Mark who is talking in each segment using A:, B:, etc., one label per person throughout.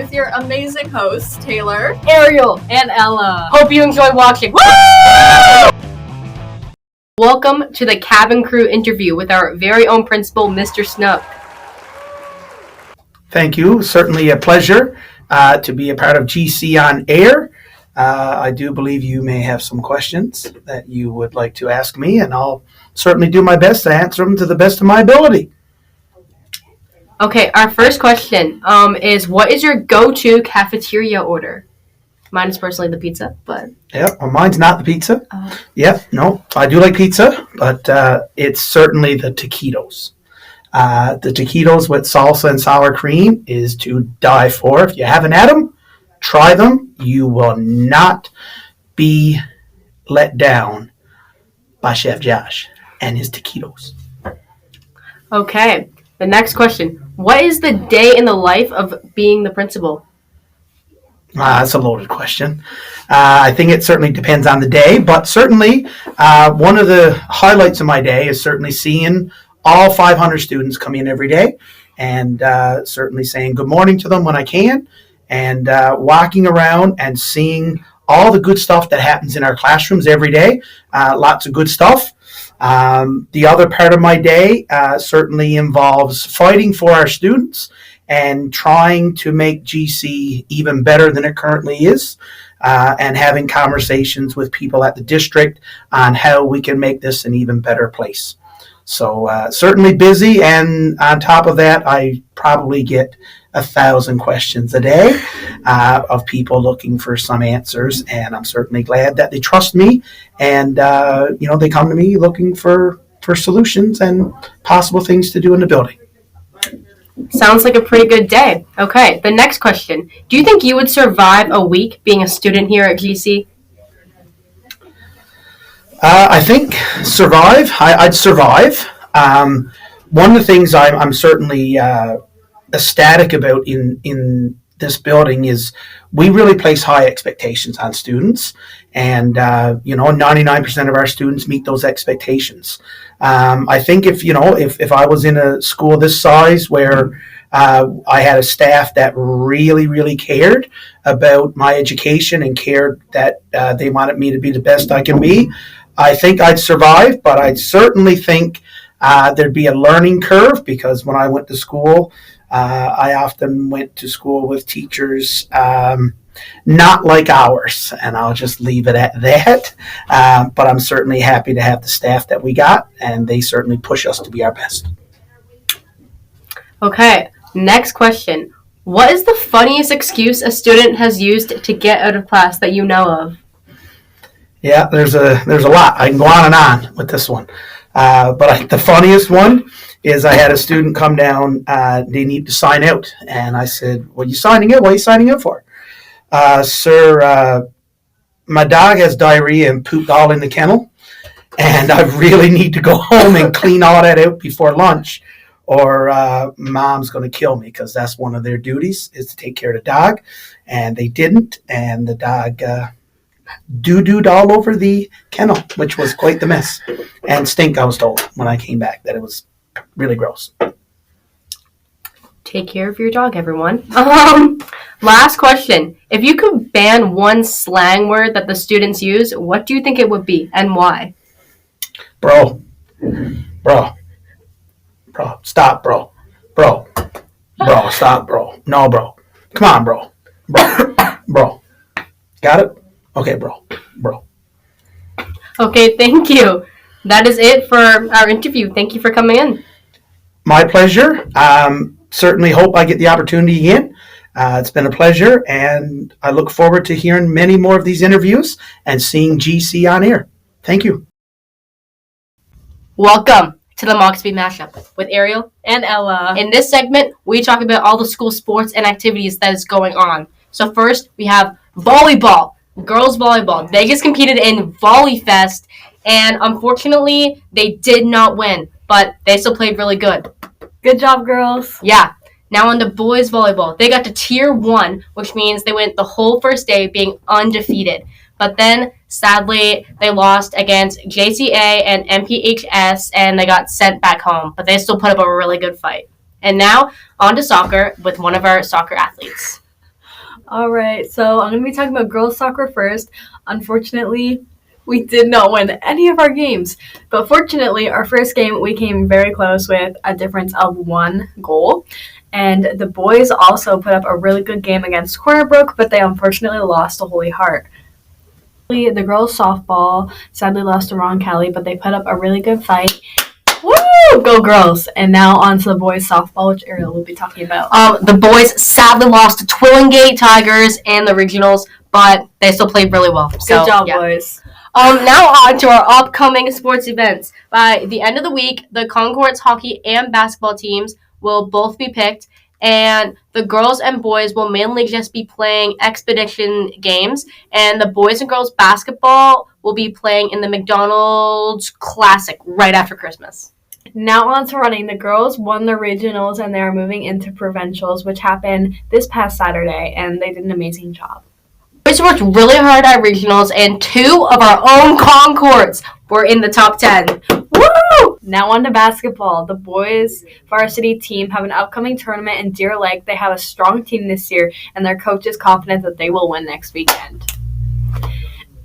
A: with your amazing hosts, Taylor,
B: Ariel,
C: and Ella.
B: Hope you enjoy watching. Woo! Welcome to the cabin crew interview with our very own principal, Mr. Snook.
D: Thank you. Certainly a pleasure to be a part of GC on Air. I do believe you may have some questions that you would like to ask me, and I'll certainly do my best to answer them to the best of my ability.
B: Okay, our first question is, what is your go-to cafeteria order? Mine is personally the pizza, but...
D: Yeah, well, mine's not the pizza. No, I do like pizza, but it's certainly the taquitos. The taquitos with salsa and sour cream is to die for. If you haven't had them, try them. You will not be let down by Chef Josh and his taquitos.
B: Okay, the next question. What is the day in the life of being the principal?
D: That's a loaded question. I think it certainly depends on the day, but certainly one of the highlights of my day is certainly seeing all 500 students come in every day and certainly saying good morning to them when I can, and walking around and seeing all the good stuff that happens in our classrooms every day. Lots of good stuff. The other part of my day certainly involves fighting for our students and trying to make GC even better than it currently is, and having conversations with people at the district on how we can make this an even better place. So certainly busy, and on top of that, I probably get 1,000 questions a day of people looking for some answers, and I'm certainly glad that they trust me, and they come to me looking for solutions and possible things to do in the building.
B: Sounds like a pretty good day. Okay, the next question. Do you think you would survive a week being a student here at GC?
D: I think I'd survive. One of the things I'm certainly ecstatic about in this building is we really place high expectations on students, and 99% of our students meet those expectations. I think if I was in a school this size where I had a staff that really, really cared about my education and cared that they wanted me to be the best I can be, I think I'd survive, but I certainly think there'd be a learning curve, because when I went to school, I often went to school with teachers not like ours, and I'll just leave it at that. But I'm certainly happy to have the staff that we got, and they certainly push us to be our best.
B: Okay, next question. What is the funniest excuse a student has used to get out of class that you know of?
D: Yeah, there's a lot. I can go on and on with this one. But the funniest one is I had a student come down. They need to sign out. And I said, "Well, you signing out? What are you signing out for?" "Sir, my dog has diarrhea and pooped all in the kennel. And I really need to go home and clean all that out before lunch, or mom's going to kill me," because that's one of their duties, is to take care of the dog. And they didn't. And the dog... doo-dooed all over the kennel, which was quite the mess. And stink, I was told when I came back, that it was really gross.
B: Take care of your dog, everyone. Last question. If you could ban one slang word that the students use, what do you think it would be, and why?
D: Bro. Stop, bro. Bro, stop, bro. No, bro. Come on, bro. Bro. Got it? Okay, bro.
B: Okay, thank you. That is it for our interview. Thank you for coming in.
D: My pleasure. Certainly hope I get the opportunity again. It's been a pleasure, and I look forward to hearing many more of these interviews and seeing GC on air. Thank you.
B: Welcome to the Moxby Mashup with Ariel
C: and Ella.
B: In this segment, we talk about all the school sports and activities that is going on. So first, we have volleyball. Girls volleyball. Vegas competed in Volley Fest, and unfortunately, they did not win, but they still played really good.
C: Good job, girls.
B: Yeah. Now on the boys volleyball, they got to tier 1, which means they went the whole first day being undefeated. But then, sadly, they lost against JCA and MPHS, and they got sent back home. But they still put up a really good fight. And now, on to soccer with one of our soccer athletes.
C: All right, so I'm going to be talking about girls soccer first. Unfortunately, we did not win any of our games. But fortunately, our first game, we came very close with a difference of 1 goal. And the boys also put up a really good game against Cornerbrook, but they unfortunately lost to Holy Heart. The girls softball sadly lost to Ron Kelly, but they put up a really good fight. Woo! Go girls! And now on to the boys softball, which Ariel will be talking about.
B: The boys sadly lost to Twillingate Tigers in the regionals, but they still played really well.
C: Good job, boys.
B: Now on to our upcoming sports events. By the end of the week, the Concordes hockey and basketball teams will both be picked, and the girls and boys will mainly just be playing expedition games, and the boys and girls basketball will be playing in the McDonald's Classic right after Christmas.
C: Now on to running. The girls won the regionals, and they are moving into provincials, which happened this past Saturday, and they did an amazing job.
B: Boys worked really hard at regionals, and 2 of our own Concordes were in the top 10.
C: Woo! Now on to basketball. The boys varsity team have an upcoming tournament in Deer Lake. They have a strong team this year, and their coach is confident that they will win next weekend.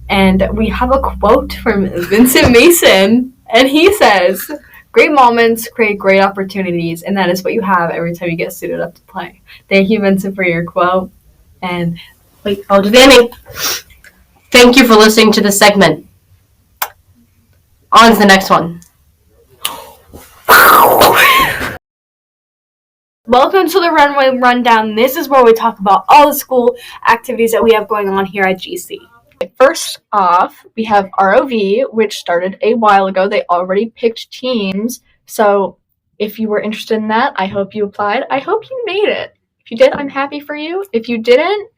C: And we have a quote from Vincent Mason, and he says, "Great moments create great opportunities, and that is what you have every time you get suited up to play." Thank you, Vincent, for your quote. And
B: wait, I'll do the ending. Thank you for listening to this segment. On to the next one.
C: Welcome to the Runway Rundown. This is where we talk about all the school activities that we have going on here at GC.
A: First off, we have ROV, which started a while ago. They already picked teams. So if you were interested in that, I hope you applied. I hope you made it. If you did, I'm happy for you. If you didn't,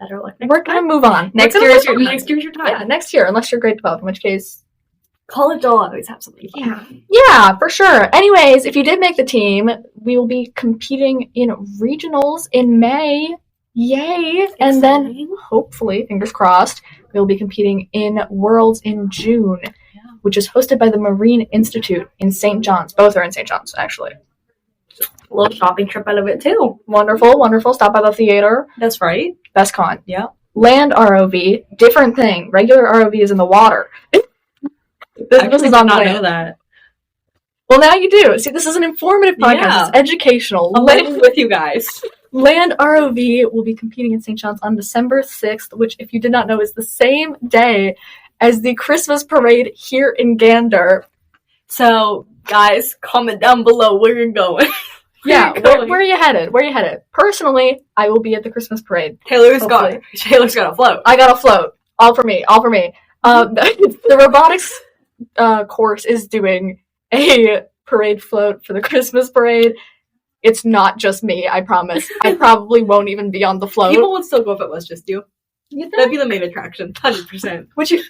C: Better luck
A: we're going to move on.
C: Next year is your time.
A: Yeah, next year, unless you're grade 12, in which case...
C: College will always have something fun.
A: Yeah, for sure. Anyways, if you did make the team, we will be competing in regionals in May. Yay! And then, hopefully, fingers crossed, we'll be competing in Worlds in June, which is hosted by the Marine Institute in St. John's. Both are in St. John's, actually.
C: A little shopping trip out of it, too.
A: Wonderful, wonderful. Stop by the theater.
C: That's right.
A: Best con.
C: Yeah.
A: Land ROV, different thing. Regular ROV is in the water. This is on
C: not
A: land.
C: know that.
A: Well, now you do. See, this is an informative podcast.
C: Yeah.
A: It's educational.
C: I'm with you guys.
A: Land ROV will be competing in St. John's on December 6th, which, if you did not know, is the same day as the Christmas parade here in Gander.
C: So, guys, comment down below where you're going.
A: Yeah, where are you headed? Where are you headed? Personally, I will be at the Christmas parade.
C: Taylor's got a float.
A: I got a float. All for me. The robotics course is doing a parade float for the Christmas parade. It's not just me, I promise. I probably won't even be on the float.
C: People would still go if it was just you. That'd be the main attraction, 100%.
A: Would you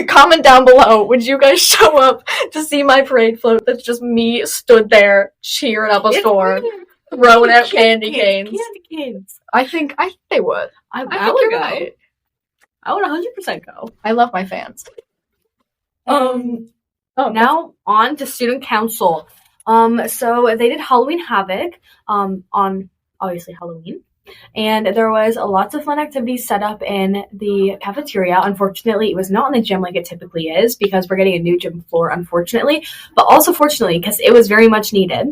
A: comment down below? Would you guys show up to see my parade float? That's just me stood there cheering up a storm, throwing out candy canes.
C: Candy canes.
A: I think they would.
C: I
A: think
C: would
A: you're
C: go.
A: right.
C: I would 100% go.
A: I love my fans.
C: Now on to student council. So they did Halloween Havoc on obviously Halloween. And there was lots of fun activities set up in the cafeteria. Unfortunately, it was not in the gym like it typically is because we're getting a new gym floor, unfortunately. But also fortunately, because it was very much needed.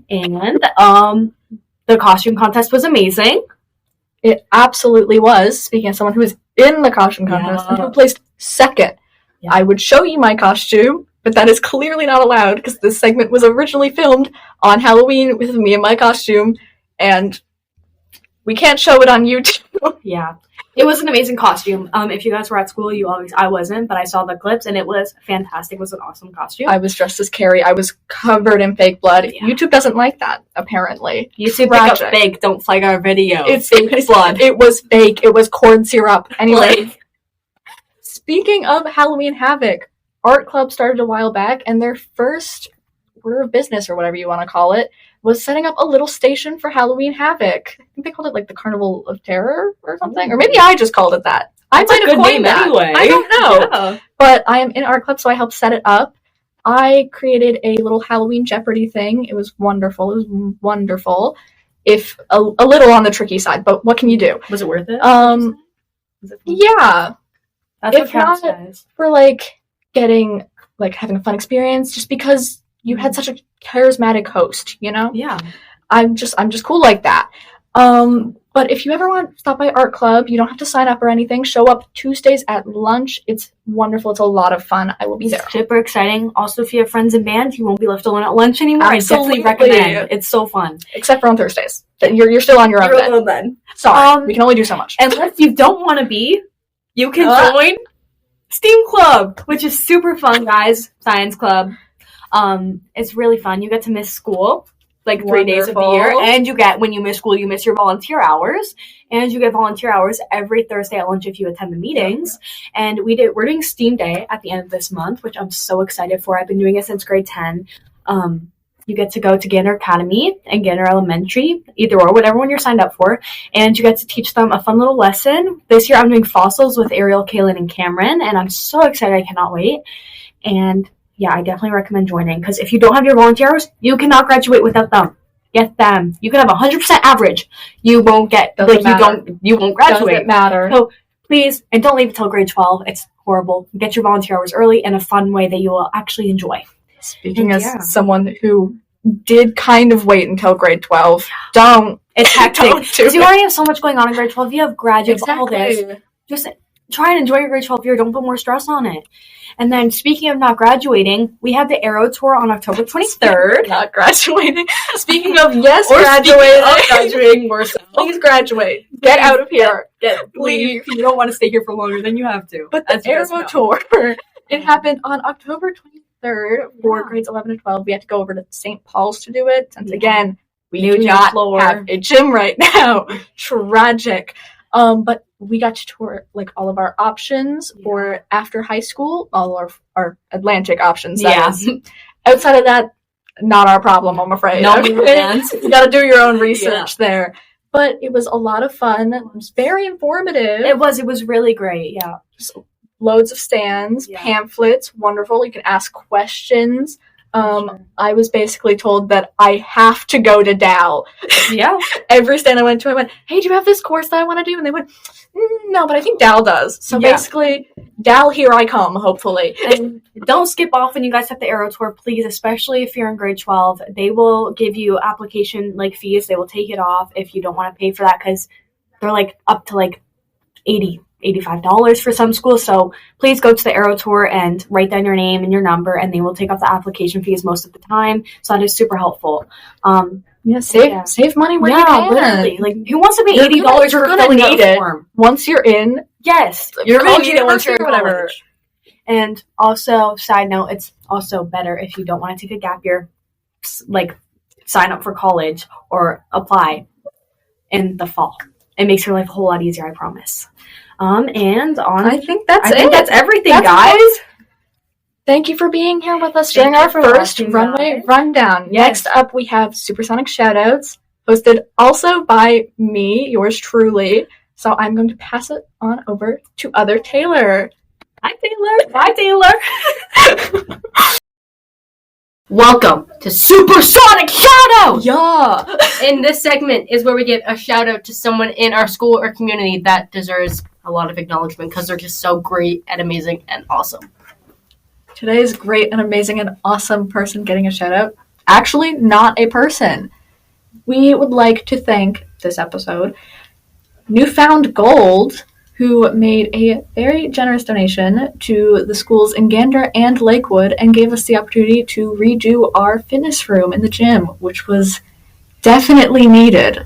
C: And the costume contest was amazing.
A: It absolutely was. Speaking of someone who was in the costume contest and who placed second, I would show you my costume, but that is clearly not allowed because this segment was originally filmed on Halloween with me in my costume, and we can't show it on YouTube.
C: Yeah. It was an amazing costume. If you guys were at school, I wasn't, but I saw the clips and it was fantastic. It was an awesome costume.
A: I was dressed as Carrie. I was covered in fake blood. Yeah. YouTube doesn't like that, apparently.
C: YouTube pick up fake, don't flag our video.
A: It's fake blood. It was fake. It was corn syrup. Anyway, speaking of Halloween Havoc, Art Club started a while back, and their first order of business, or whatever you want to call it, was setting up a little station for Halloween Havoc. I think they called it like the Carnival of Terror or something. Or maybe I just called it that. I might have coined that. Anyway. I don't know. Yeah. But I am in Art Club, so I helped set it up. I created a little Halloween Jeopardy thing. It was wonderful. if a little on the tricky side, but what can you do?
C: Was it worth it?
A: Um,
C: Was it fun?
A: Yeah,
C: That's what
A: if
C: counts,
A: not-
C: guys.
A: for like having a fun experience, just because you had such a charismatic host, you know?
C: Yeah.
A: I'm just cool like that. But if you ever want to stop by art club, you don't have to sign up or anything. Show up Tuesdays at lunch. It's wonderful. It's a lot of fun. I will be there.
C: Super exciting. Also, if you have friends in band, you won't be left alone at lunch anymore.
A: Absolutely.
C: I definitely recommend. It's so fun.
A: Except for on Thursdays. You're still on your own bed.
C: then.
A: Sorry, we can only do so much.
C: And if you don't want to be, you can join STEAM Club, which is super fun, guys. Science Club. It's really fun. You get to miss school. 3 days of the year, and you get, when you miss school, you miss your volunteer hours, and you get volunteer hours every Thursday at lunch if you attend the meetings. And we're doing STEAM Day at the end of this month, which I'm so excited for. I've been doing it since grade 10. You get to go to Gander Academy and Gander Elementary, either or, whatever one you're signed up for, and you get to teach them a fun little lesson. This year I'm doing fossils with Ariel, Kaylin, and Cameron, and I'm so excited. I cannot wait. And yeah, I definitely recommend joining, because if you don't have your volunteer hours, you cannot graduate without them. Get them. You can have 100% average. You won't get, you won't graduate.
A: Doesn't matter.
C: So please, and don't leave until grade 12. It's horrible. Get your volunteer hours early in a fun way that you will actually enjoy.
A: Speaking as someone who did kind of wait until grade 12,
C: It's hectic.
A: Don't
C: You already have so much going on in grade 12. You have graduates, all this. Just try and enjoy your grade 12 year. Don't put more stress on it. And then, speaking of not graduating, we have the Aero Tour on October 23rd.
A: Not graduating. Speaking of
C: graduating more so.
A: Please graduate. Get out of here.
C: Leave. If you don't want to stay here for longer, then you have to.
A: But the Aero Tour, it happened on October 23rd for grades 11 and 12. We had to go over to St. Paul's to do it. Since, again, we do not have a gym right now. Tragic. But we got to tour all of our options for after high school, all our Atlantic options. That is. Outside of that, not our problem, I'm afraid.
C: No,
A: you got to do your own research there. But it was a lot of fun. It was very informative.
C: It was really great. Yeah.
A: Just loads of stands, pamphlets, wonderful. You can ask questions. I was basically told that I have to go to Dal.
C: Yeah.
A: Every stand I went to, I went, hey, do you have this course that I want to do? And they went, no, but I think Dal does. So basically, Dal, here I come, hopefully.
C: And don't skip off when you guys have the Aero Tour, please, especially if you're in grade 12. They will give you application fees. They will take it off if you don't want to pay for that, because they're up to $85 for some schools. So please go to the Aero Tour and write down your name and your number, and they will take off the application fees most of the time. So that is super helpful.
A: Save money where you can.
C: Literally. Who wants to pay $80 for filling out a form?
A: Once you're in.
C: Yes, you're going to need it once you're in
A: whatever.
C: college. And also, side note, it's also better if you don't want to take a gap year, sign up for college or apply in the fall. It makes your life a whole lot easier, I promise. I think that's everything, guys.
A: Thank you for being here with us during our first runway rundown. Next up, we have Supersonic Shoutouts, hosted also by me, yours truly. So I'm going to pass it on over to other Taylor.
C: Hi, Taylor. Bye, Taylor.
B: Welcome to Supersonic Shoutout!
A: Yeah!
B: In this segment is where we give a shout out to someone in our school or community that deserves a lot of acknowledgement because they're just so great and amazing and awesome.
A: Today's great and amazing and awesome person getting a shout out, actually not a person. We would like to thank this episode Newfound Gold, who made a very generous donation to the schools in Gander and Lakewood and gave us the opportunity to redo our fitness room in the gym, which was definitely needed.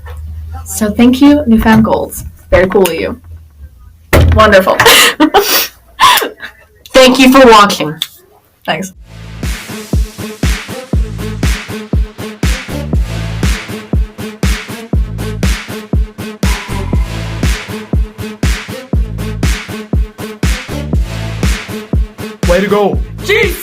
A: So thank you, Newfound Golds. Very cool of you. Wonderful.
B: Thank you for watching.
A: Thanks.
D: Way to go.
C: Jeez.